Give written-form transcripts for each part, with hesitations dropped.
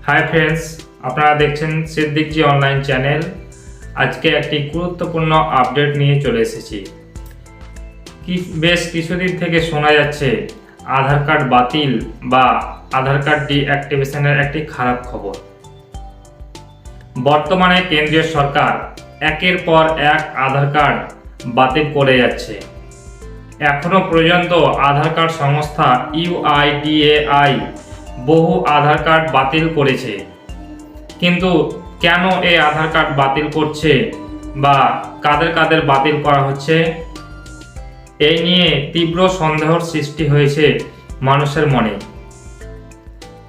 Hi friends, আপনারা দেখছেন সিদ্দিকজি online channel. আজকে একটি গুরুত্বপূর্ণ আপডেট নিয়ে চলে এসেছি। বেশ কিছুদিন থেকে শোনা যাচ্ছে আধার কার্ড বাতিল বা আধার কার্ড ডিঅ্যাক্টিভেশনের একটি খারাপ খবর। বর্তমানে কেন্দ্রীয় সরকার একের পর এক আধার কার্ড বাতিল করে যাচ্ছে। এখনো পর্যন্ত আধার কার্ড সংস্থা UIDAI বহু আধার কার্ড বাতিল করেছে, কিন্তু কেন এই আধার কার্ড বাতিল করছে বা কাদের কাদের বাতিল করা হচ্ছে, এই নিয়ে তীব্র সন্দেহের সৃষ্টি হয়েছে মানুষের মনে।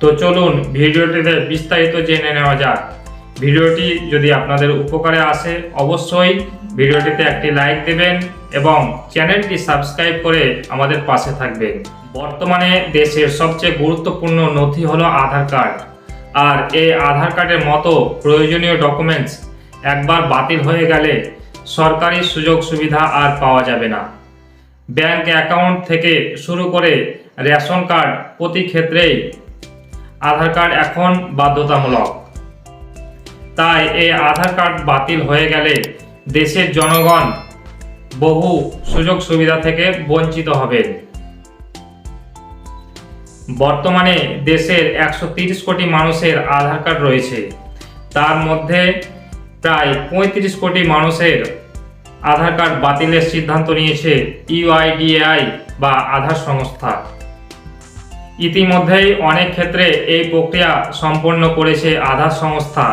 তো চলুন ভিডিওটিতে বিস্তারিত জেনে নেওয়া যাক। ভিডিওটি যদি আপনাদের উপকারে আসে অবশ্যই ভিডিওটিতে একটি লাইক দেবেন এবং চ্যানেলটি সাবস্ক্রাইব করে আমাদের পাশে থাকবেন। বর্তমানে দেশের সবচেয়ে গুরুত্বপূর্ণ নথি হলো আধার কার্ড, আর এই আধার কার্ডের মতো প্রয়োজনীয় ডকুমেন্টস একবার বাতিল হয়ে গেলে সরকারি সুযোগ সুবিধা আর পাওয়া যাবে না। ব্যাংক অ্যাকাউন্ট থেকে শুরু করে রেশন কার্ড প্রতি ক্ষেত্রেই আধার কার্ড এখন বাধ্যতামূলক। তাই এই আধার কার্ড বাতিল হয়ে গেলে দেশের জনগণ বহু সুযোগ সুবিধা থেকে বঞ্চিত হবেন। বর্তমানে দেশের 130 কোটি মানুষের আধার কার্ড রয়েছে, তার মধ্যে প্রায় 35 কোটি মানুষের আধার কার্ড বাতিলের সিদ্ধান্ত নিয়েছে UIDAI বা আধার সংস্থা। ইতিমধ্যেই অনেক ক্ষেত্রে এই প্রক্রিয়া সম্পন্ন করেছে আধার সংস্থা।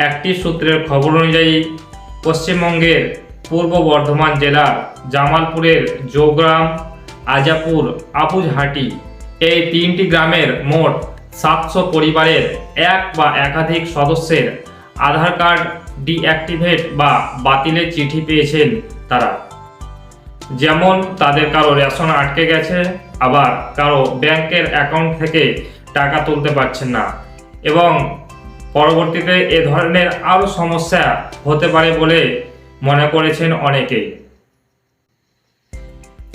একটি সূত্রের খবর অনুযায়ী পশ্চিমবঙ্গের পূর্ব বর্ধমান জেলার জামালপুরের জোগ্রাম, আজাপুর, আবুঝহাটি এই 3টি গ্রামের মোট 700 পরিবারের এক বা একাধিক সদস্যের আধার কার্ড ডিঅ্যাক্টিভেট বা বাতিলের চিঠি পেয়েছেন তারা। যেমন তাদের কারো রেশন আটকে গেছে, আবার কারো ব্যাংকের অ্যাকাউন্ট থেকে টাকা তুলতে পারছেন না, এবং পরবর্তীতে এ ধরনের আরও সমস্যা হতে পারে বলে মনে করেছেন অনেকেই।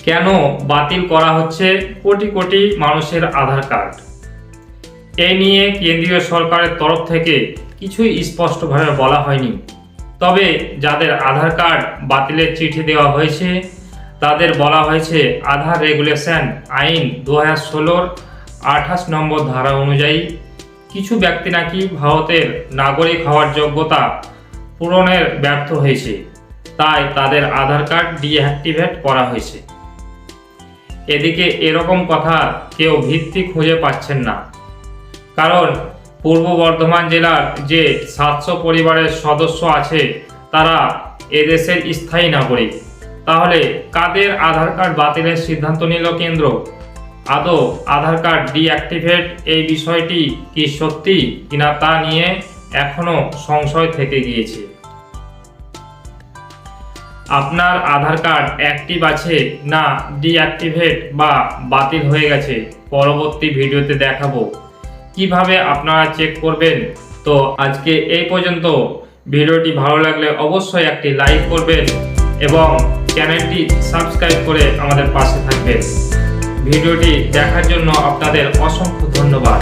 কেন বাতিল করা হচ্ছে কোটি কোটি মানুষের আধার কার্ড? এই নিয়ে কেন্দ্রীয় সরকারের তরফ থেকে কিছুই স্পষ্টভাবে বলা হয়নি। তবে যাদের আধার কার্ড বাতিলের চিঠি দেওয়া হয়েছে তাদের বলা হয়েছে আধার রেগুলেশন আইন 2016 28 নম্বর ধারা অনুযায়ী কিছু ব্যক্তি নাকি ভারতের নাগরিক হওয়ার যোগ্যতা পূরণের ব্যর্থ হয়েছে, তাই তাদের আধার কার্ড ডিঅ্যাক্টিভেট করা হয়েছে। এদিকে এরকম কথা কেউ ভিত্তি খুঁজে পাচ্ছেন না, কারণ পূর্ব বর্ধমান জেলার যে 700 পরিবারের সদস্য আছে তারা এদেশের স্থায়ী নাগরিক। তাহলে কাদের আধার কার্ড বাতিলের সিদ্ধান্ত নিল কেন্দ্র? আদৌ আধার কার্ড ডিঅ্যাক্টিভেট এই বিষয়টি কি সত্যি কিনা তা নিয়ে এখনো সংশয় থেকে গিয়েছে। আপনার আধার কার্ড অ্যাক্টিভ আছে না ডিঅ্যাক্টিভেট বা বাতিল হয়ে গেছে, পরবর্তী ভিডিওতে দেখাবো কিভাবে আপনারা চেক করবেন। তো আজকে এই পর্যন্ত। ভিডিওটি ভালো লাগলে অবশ্যই একটি লাইক করবেন এবং চ্যানেলটি সাবস্ক্রাইব করে আমাদের পাশে থাকবেন। ভিডিওটি দেখার জন্য আপনাদের অসংখ্য ধন্যবাদ।